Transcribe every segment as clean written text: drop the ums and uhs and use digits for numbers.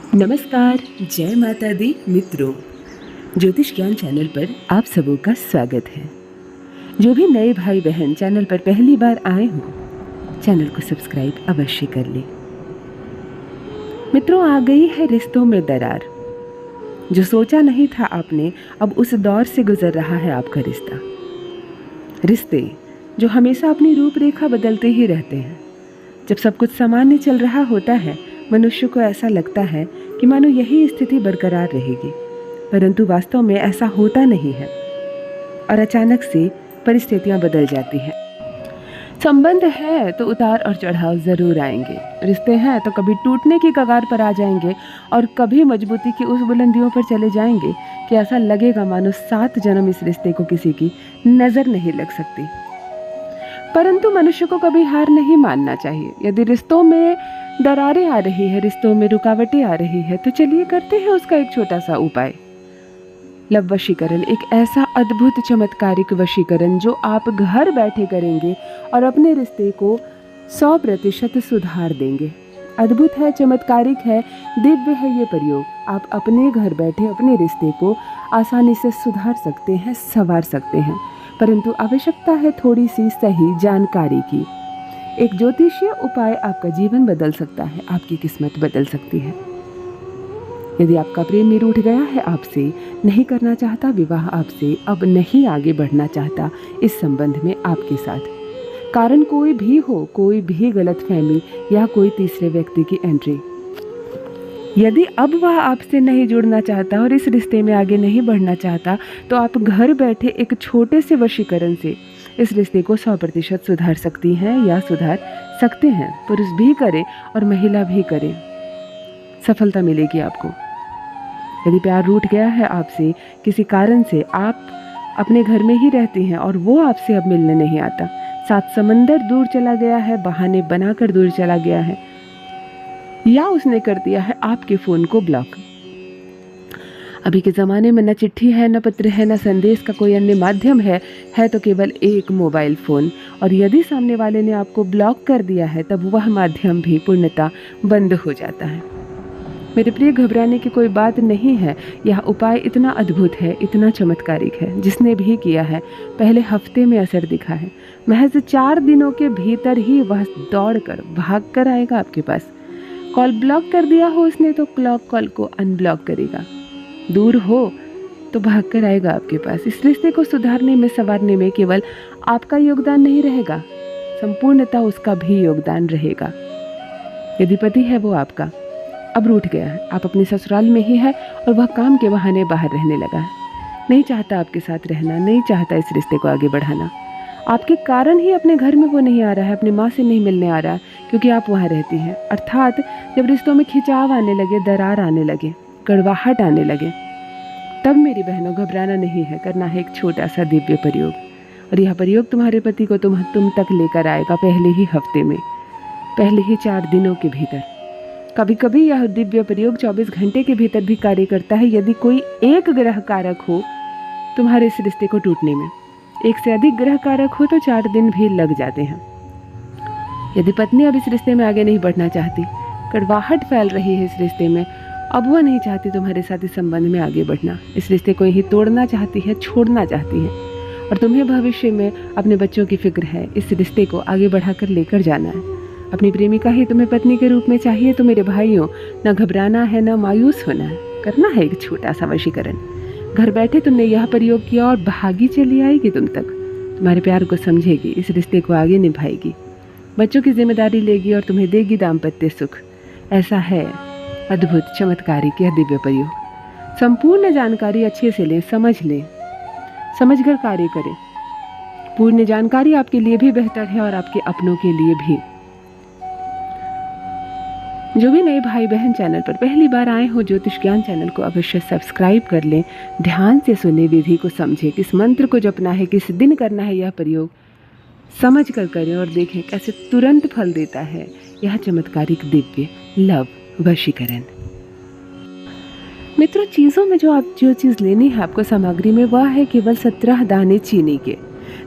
नमस्कार, जय माता दी मित्रों। ज्योतिष ज्ञान चैनल पर आप सबों का स्वागत है। जो भी नए भाई बहन चैनल पर पहली बार आए हो, चैनल को सब्सक्राइब अवश्य कर लें। मित्रों, आ गई है रिश्तों में दरार। जो सोचा नहीं था आपने, अब उस दौर से गुजर रहा है आपका रिश्ता। रिश्ते जो हमेशा अपनी रूपरेखा बदलते ही रहते हैं। जब सब कुछ सामान्य चल रहा होता है, मनुष्य को ऐसा लगता है कि मानो यही स्थिति बरकरार रहेगी, परंतु वास्तव में ऐसा होता नहीं है और अचानक से परिस्थितियां बदल जाती हैं। संबंध है तो उतार और चढ़ाव जरूर आएंगे। रिश्ते हैं तो कभी टूटने की कगार पर आ जाएंगे और कभी मजबूती की उस बुलंदियों पर चले जाएंगे कि ऐसा लगेगा मानो 7 जन्म इस रिश्ते को किसी की नजर नहीं लग सकती। परंतु मनुष्य को कभी हार नहीं मानना चाहिए। यदि रिश्तों में दरारें आ रही है, रिश्तों में रुकावटें आ रही है, तो चलिए करते हैं उसका एक छोटा सा उपाय। लव वशीकरण एक ऐसा अद्भुत चमत्कारिक वशीकरण जो आप घर बैठे करेंगे और अपने रिश्ते को 100% सुधार देंगे। अद्भुत है, चमत्कारिक है, दिव्य है ये प्रयोग। आप अपने घर बैठे अपने रिश्ते को आसानी से सुधार सकते हैं, संवार सकते हैं, परंतु आवश्यकता है थोड़ी सी सही जानकारी की। एक ज्योतिषीय उपाय आपका जीवन बदल सकता है, आपकी किस्मत बदल सकती है। यदि आपका प्रेमी रूठ गया है आपसे, नहीं करना चाहता विवाह आपसे, अब नहीं आगे बढ़ना चाहता इस संबंध में आपके साथ, कारण कोई भी हो, कोई भी गलतफहमी या कोई तीसरे व्यक्ति की एंट्री, यदि अब वह आपसे नहीं जुड़ना चाहता और इस रिश्ते में आगे नहीं बढ़ना चाहता, तो आप घर बैठे एक छोटे से वशीकरण से इस रिश्ते को 100% सुधार सकती हैं या सुधार सकते हैं। पुरुष भी करे और महिला भी करे, सफलता मिलेगी आपको। यदि प्यार रूठ गया है आपसे, किसी कारण से आप अपने घर में ही रहती हैं और वो आपसे अब मिलने नहीं आता, 7 समंदर दूर चला गया है, बहाने बनाकर दूर चला गया है, या उसने कर दिया है आपके फ़ोन को ब्लॉक। अभी के ज़माने में न चिट्ठी है, न पत्र है, न संदेश का कोई अन्य माध्यम है तो केवल एक मोबाइल फ़ोन। और यदि सामने वाले ने आपको ब्लॉक कर दिया है, तब वह माध्यम भी पूर्णतः बंद हो जाता है। मेरे प्रिय, घबराने की कोई बात नहीं है। यह उपाय इतना अद्भुत है, इतना चमत्कारिक है, जिसने भी किया है पहले हफ्ते में असर दिखा है। महज 4 दिनों के भीतर ही वह दौड़कर भागकर आएगा आपके पास। कॉल ब्लॉक कर दिया हो उसने तो कॉल को अनब्लॉक करेगा, दूर हो तो भागकर आएगा आपके पास। इस रिश्ते को सुधारने में, संवारने में केवल आपका योगदान नहीं रहेगा, संपूर्णतः उसका भी योगदान रहेगा। यदि पति है वो आपका अब रूठ गया है, आप अपने ससुराल में ही है और वह काम के बहाने बाहर रहने लगा है, नहीं चाहता आपके साथ रहना, नहीं चाहता इस रिश्ते को आगे बढ़ाना, आपके कारण ही अपने घर में वो नहीं आ रहा है, अपनी माँ से नहीं मिलने आ रहा है, क्योंकि आप वहाँ रहती हैं। अर्थात जब रिश्तों में खिंचाव आने लगे, दरार आने लगे, कड़वाहट आने लगे, तब मेरी बहनों घबराना नहीं है, करना है एक छोटा सा दिव्य प्रयोग। और यह प्रयोग तुम्हारे पति को तुम तक लेकर आएगा पहले ही हफ्ते में, पहले ही 4 दिनों के भीतर। कभी कभी यह दिव्य प्रयोग 24 घंटे के भीतर भी कार्य करता है। यदि कोई एक ग्रह कारक हो तुम्हारे इस रिश्ते को टूटने में, एक से अधिक ग्रह कारक हो तो 4 दिन भी लग जाते हैं। यदि पत्नी अब इस रिश्ते में आगे नहीं बढ़ना चाहती, कड़वाहट फैल रही है इस रिश्ते में, अब वह नहीं चाहती तुम्हारे साथ इस संबंध में आगे बढ़ना, इस रिश्ते को यही तोड़ना चाहती है, छोड़ना चाहती है, और तुम्हें भविष्य में अपने बच्चों की फिक्र है, इस रिश्ते को आगे बढ़ाकर लेकर जाना है, अपनी प्रेमिका ही तुम्हें पत्नी के रूप में चाहिए, तो मेरे भाइयों, न घबराना है, न मायूस होना है, करना है एक छोटा सा वशीकरण। घर बैठे तुमने यह प्रयोग किया और भागी चली आएगी तुम तक, तुम्हारे प्यार को समझेगी, इस रिश्ते को आगे निभाएगी, बच्चों की जिम्मेदारी लेगी और तुम्हें देगी दाम्पत्य सुख। ऐसा है अद्भुत चमत्कारिक यह दिव्य प्रयोग। संपूर्ण जानकारी अच्छे से लें, समझकर कार्य करें। पूर्ण जानकारी आपके लिए भी बेहतर है और आपके अपनों के लिए भी। जो भी नए भाई बहन चैनल पर पहली बार आए हो, ज्योतिष ज्ञान चैनल को अवश्य सब्सक्राइब कर लें, ध्यान से सुने, विधि को समझें, किस मंत्र को जपना है, किस दिन करना है, यह प्रयोग समझ कर करें और देखें कैसे तुरंत फल देता है यह चमत्कारिक दिव्य लव वशीकरण। मित्रों, चीज़ों में जो चीज़ लेनी है आपको सामग्री में, वह है केवल 17 दाने चीनी के।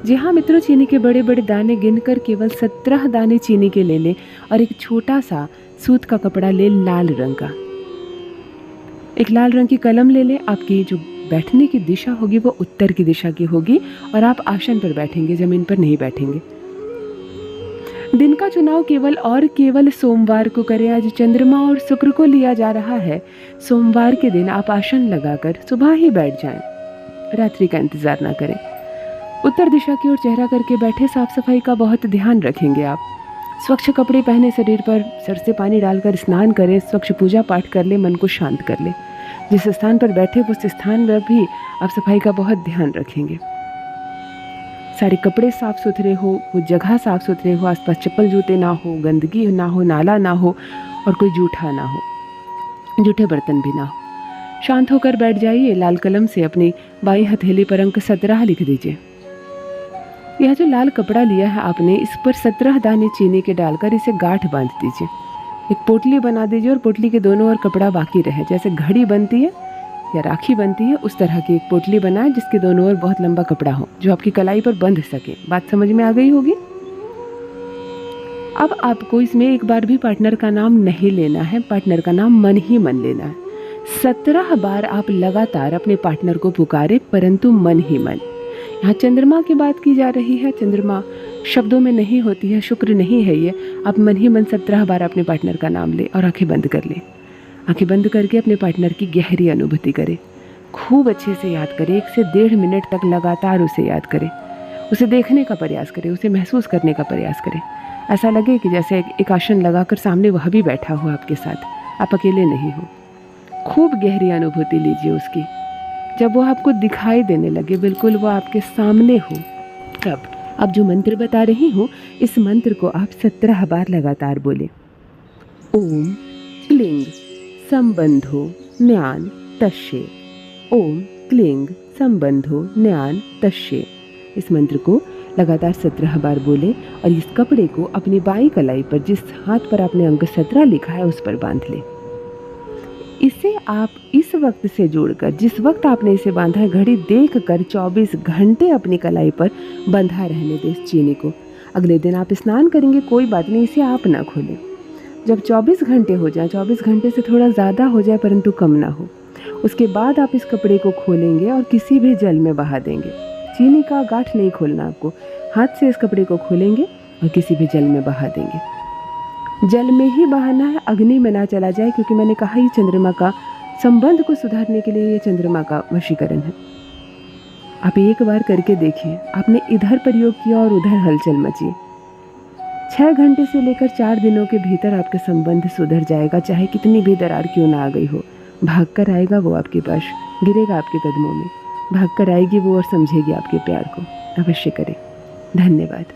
जी हाँ मित्रों, चीनी के बड़े बड़े दाने गिनकर केवल 17 दाने चीनी के ले लें और एक छोटा सा सूत का कपड़ा ले, लाल रंग का। एक लाल रंग की कलम ले लें। आपकी जो बैठने की दिशा होगी वो उत्तर की दिशा की होगी और आप आसन पर बैठेंगे, ज़मीन पर नहीं बैठेंगे। दिन का चुनाव केवल और केवल सोमवार को करें। आज चंद्रमा और शुक्र को लिया जा रहा है। सोमवार के दिन आप आसन लगाकर सुबह ही बैठ जाएं, रात्रि का इंतज़ार ना करें। उत्तर दिशा की ओर चेहरा करके बैठे। साफ सफाई का बहुत ध्यान रखेंगे आप। स्वच्छ कपड़े पहने, शरीर पर सर से पानी डालकर स्नान करें, स्वच्छ पूजा पाठ कर ले, मन को शांत कर ले। जिस स्थान पर बैठे उस स्थान पर भी आप सफाई का बहुत ध्यान रखेंगे। सारे कपड़े साफ सुथरे हो, वो जगह साफ सुथरे हो, आसपास चप्पल जूते ना हो, गंदगी ना हो, नाला ना हो और कोई जूठा ना हो, जूठे बर्तन भी ना हो। शांत होकर बैठ जाइए। लाल कलम से अपनी बाई हथेली पर अंक 17 लिख दीजिए। यह जो लाल कपड़ा लिया है आपने, इस पर 17 दाने चीनी के डालकर इसे गांठ बांध दीजिए। एक पोटली बना दीजिए और पोटली के दोनों ओर कपड़ा बाकी रहे। जैसे घड़ी बनती है या राखी बनती है, उस तरह की एक पोटली बनाए जिसके दोनों ओर बहुत लंबा कपड़ा हो, जो आपकी कलाई पर बंध सके। बात समझ में आ गई होगी। अब आपको इसमें एक बार भी पार्टनर का नाम नहीं लेना है, पार्टनर का नाम मन ही मन लेना है। 17 बार आप लगातार अपने पार्टनर को पुकारे, परंतु मन ही मन। यहाँ चंद्रमा की बात की जा रही है। चंद्रमा शब्दों में नहीं होती है, शुक्र नहीं है ये। आप मन ही मन 17 बार अपने पार्टनर का नाम ले और आंखें बंद कर ले। आंखें बंद करके अपने पार्टनर की गहरी अनुभूति करें। खूब अच्छे से याद करें। 1 से 1.5 मिनट तक लगातार उसे याद करें। उसे देखने का प्रयास करें, उसे महसूस करने का प्रयास करें। ऐसा लगे कि जैसे एक आसन लगाकर सामने वह भी बैठा हो आपके साथ, आप अकेले नहीं हो। खूब गहरी अनुभूति लीजिए उसकी। जब वो आपको दिखाई देने लगे, बिल्कुल वो आपके सामने हो, तब अब जो मंत्र बता रही हूँ, इस मंत्र को आप 17 बार लगातार बोले। ओम क्लिंग संबंधो ज्ञान तस्ये। ओम क्लिंग संबंधो ज्ञान तस्ये। इस मंत्र को लगातार 17 बार बोले और इस कपड़े को अपनी बाईं कलाई पर, जिस हाथ पर आपने अंक 17 लिखा है, उस पर बांध ले। इसे आप इस वक्त से जोड़कर, जिस वक्त आपने इसे बांधा है, घड़ी देखकर 24 घंटे अपनी कलाई पर बंधा रहने दें इस चीनी को। अगले दिन आप स्नान करेंगे, कोई बात नहीं, इसे आप ना खोलें। जब 24 घंटे हो जाए, 24 घंटे से थोड़ा ज़्यादा हो जाए परंतु कम ना हो, उसके बाद आप इस कपड़े को खोलेंगे और किसी भी जल में बहा देंगे। चीनी का गांठ नहीं खोलना आपको, हाथ से इस कपड़े को खोलेंगे और किसी भी जल में बहा देंगे। जल में ही बहाना है, अग्नि में ना चला जाए, क्योंकि मैंने कहा ही चंद्रमा का संबंध को सुधारने के लिए ये चंद्रमा का वशीकरण है। आप एक बार करके देखिए। आपने इधर प्रयोग किया और उधर हलचल मची। 6 घंटे से लेकर 4 दिनों के भीतर आपका संबंध सुधर जाएगा। चाहे कितनी भी दरार क्यों ना आ गई हो, भाग कर आएगा वो आपके पास, गिरेगा आपके कदमों में, भाग कर आएगी वो और समझेगी आपके प्यार को। अवश्य करें। धन्यवाद।